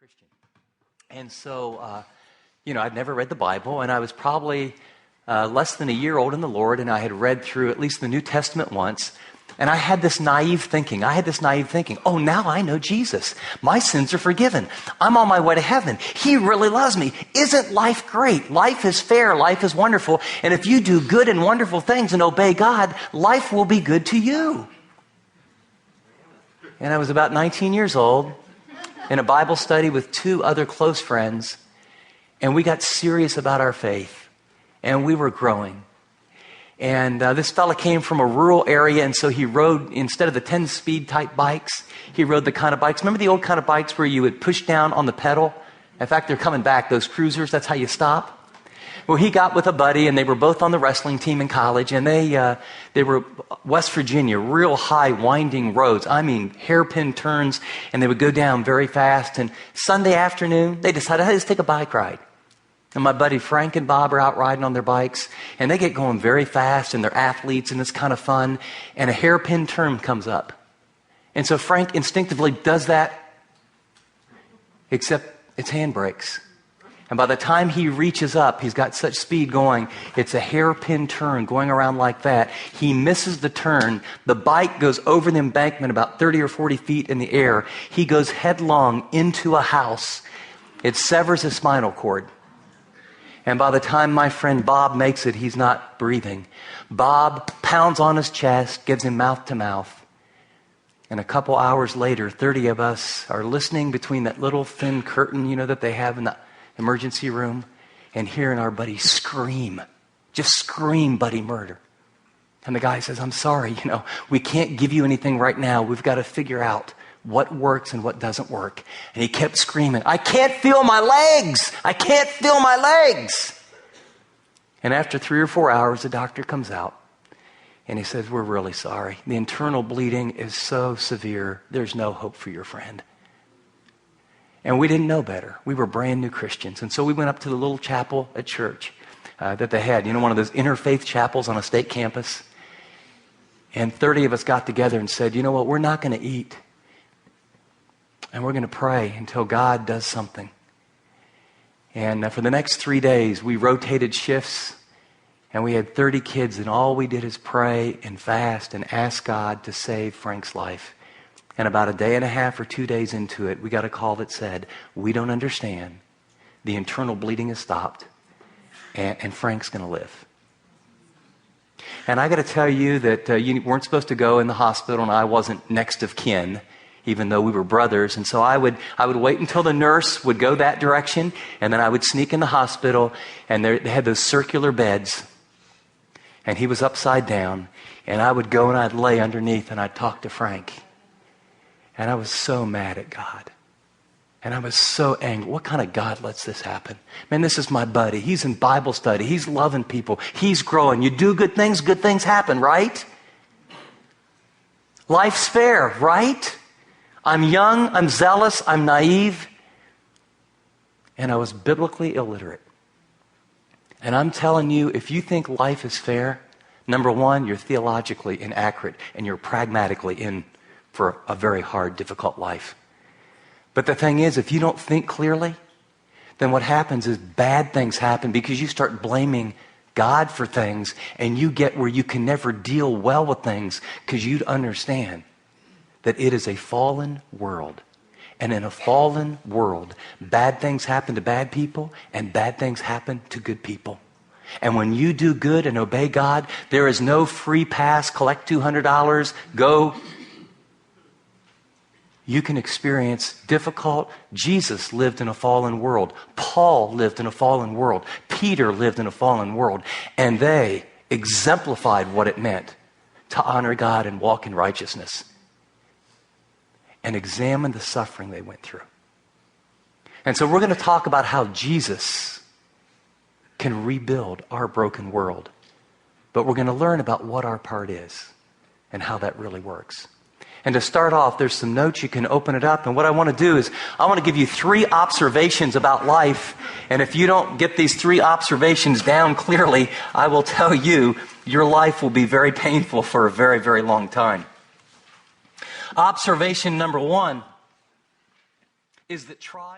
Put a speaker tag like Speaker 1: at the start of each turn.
Speaker 1: Christian. And so, I'd never read the Bible, and I was probably less than a year old in the Lord, and I had read through at least the New Testament once, and I had this naive thinking. Oh, now I know Jesus. My sins are forgiven. I'm on my way to heaven. He really loves me. Isn't life great? Life is fair. Life is wonderful. And if you do good and wonderful things and obey God, life will be good to you. And I was about 19 years old in a Bible study with two other close friends, and we got serious about our faith, and we were growing. And this fella came from a rural area, and so he rode, instead of the 10-speed type bikes, he rode the kind of bikes. Remember the old kind of bikes where you would push down on the pedal? In fact, they're coming back, those cruisers, that's how you stop. Well, he got with a buddy, and they were both on the wrestling team in college, and they were West Virginia, real high winding roads. I mean, hairpin turns, and they would go down very fast. And Sunday afternoon, they decided, hey, let's take a bike ride. And my buddy Frank and Bob are out riding on their bikes, and they get going very fast, and they're athletes, and it's kind of fun. And a hairpin turn comes up. And so Frank instinctively does that, except it's handbrakes. And by the time he reaches up, he's got such speed going, it's a hairpin turn going around like that. He misses the turn. The bike goes over the embankment about 30 or 40 feet in the air. He goes headlong into a house. It severs his spinal cord. And by the time my friend Bob makes it, he's not breathing. Bob pounds on his chest, gives him mouth to mouth. And a couple hours later, 30 of us are listening between that little thin curtain, that they have in the emergency room, and hearing our buddy scream, just scream bloody murder. And the guy says, I'm sorry, we can't give you anything right now. We've got to figure out what works and what doesn't work. And he kept screaming, I can't feel my legs. I can't feel my legs. And after 3 or 4 hours, the doctor comes out and he says, we're really sorry. The internal bleeding is so severe. There's no hope for your friend. And we didn't know better. We were brand new Christians. And so we went up to the little chapel at church that they had, one of those interfaith chapels on a state campus. And 30 of us got together and said, you know what, we're not going to eat. And we're going to pray until God does something. And for the next 3 days, we rotated shifts. And we had 30 kids, and all we did is pray and fast and ask God to save Frank's life. And about a day and a half or 2 days into it, we got a call that said, we don't understand. The internal bleeding has stopped, and Frank's going to live. And I got to tell you that you weren't supposed to go in the hospital, and I wasn't next of kin, even though we were brothers. And so I would wait until the nurse would go that direction, and then I would sneak in the hospital, and they had those circular beds, and he was upside down, and I would go and I'd lay underneath, and I'd talk to Frank. And I was so mad at God. And I was so angry. What kind of God lets this happen? Man, this is my buddy. He's in Bible study. He's loving people. He's growing. You do good things happen, right? Life's fair, right? I'm young, I'm zealous, I'm naive, and I was biblically illiterate. And I'm telling you, if you think life is fair, number one, you're theologically inaccurate, and you're pragmatically in for a very hard, difficult life. But the thing is, if you don't think clearly, then what happens is bad things happen because you start blaming God for things, and you get where you can never deal well with things because you understand that it is a fallen world. And in a fallen world, bad things happen to bad people, and bad things happen to good people. And when you do good and obey God, there is no free pass, collect $200, go. You can experience difficult. Jesus lived in a fallen world. Paul lived in a fallen world. Peter lived in a fallen world. And they exemplified what it meant to honor God and walk in righteousness. And examine the suffering they went through. And so we're going to talk about how Jesus can rebuild our broken world. But we're going to learn about what our part is and how that really works. And to start off, there's some notes. You can open it up. And what I want to do is I want to give you 3 observations about life. And if you don't get these 3 observations down clearly, I will tell you, your life will be very painful for a very, very long time. Observation number 1 is that trial